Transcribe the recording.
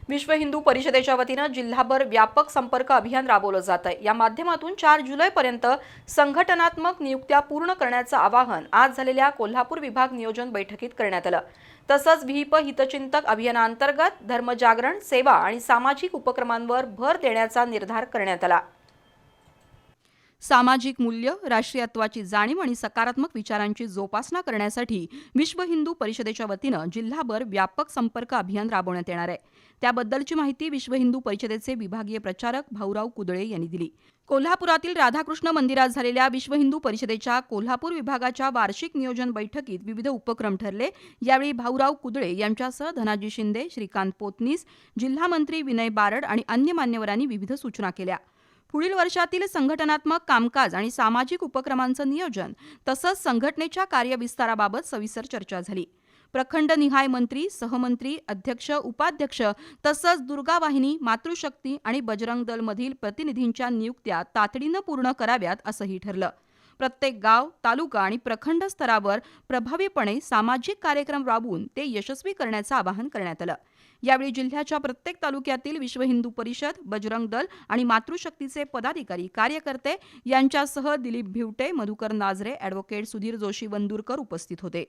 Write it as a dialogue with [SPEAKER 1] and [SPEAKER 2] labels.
[SPEAKER 1] विश्व हिंदू परिषदेच्या वतीनं जिल्हाभर व्यापक संपर्क अभियान राबवलं जात आहे। या माध्यमातून 4 जुलैपर्यंत संघटनात्मक नियुक्त्या पूर्ण करण्याचं आवाहन आज झालेल्या कोल्हापूर विभाग नियोजन बैठकीत करण्यात आलं। तसंच विहिप हितचिंतक अभियानांतर्गत धर्मजागरण, सेवा आणि सामाजिक उपक्रमांवर भर देण्याचा निर्धार करण्यात आला। सामाजिक मूल्य, राष्ट्रीयत्वाची जाणीव आणि सकारात्मक विचारांची जोपासना करण्यासाठी विश्व हिंदू परिषदेच्या वतीनं जिल्हाभर व्यापक संपर्क अभियान राबवण्यात येणार आहे। त्याबद्दलची माहिती विश्व हिंदू परिषदेचे विभागीय प्रचारक भाऊराव कुदळे यांनी दिली। कोल्हापुरातील राधाकृष्ण मंदिरात झालेल्या विश्व हिंदू परिषदेच्या कोल्हापूर विभागाच्या वार्षिक नियोजन बैठकीत विविध उपक्रम ठरले। यावेळी भाऊराव कुदळे यांच्यासह धनाजी शिंदे, श्रीकांत पोतनीस, जिल्हा मंत्री विनय बारड आणि अन्य मान्यवरांनी विविध सूचना केल्या। पुढील वर्षातील संघटनात्मक कामकाज आणि सामाजिक उपक्रमांचं नियोजन तसंच संघटनेच्या कार्यविस्ताराबाबत सविस्तर चर्चा झाली। प्रखंडनिहाय मंत्री, सहमंत्री, अध्यक्ष, उपाध्यक्ष तसंच दुर्गा वाहिनी, मातृशक्ती आणि बजरंग दल मधील प्रतिनिधींच्या नियुक्त्या तातडीनं पूर्ण कराव्यात असंही ठरलं। प्रत्येक गाव, तालुका आणि प्रखंड स्तरावर प्रभावीपणे सामाजिक कार्यक्रम राबवून ते यशस्वी करण्याचं आवाहन करण्यात आलं। यावेळी जिल्ह्याच्या प्रत्येक तालुक्यातील विश्व हिंदू परिषद, बजरंग दल आणि मातृशक्तीचे पदाधिकारी, कार्यकर्ते यांच्यासह दिलीप भिवटे, मधुकर नाझरे, ॲडव्होकेट सुधीर जोशी वंदुरकर उपस्थित होते।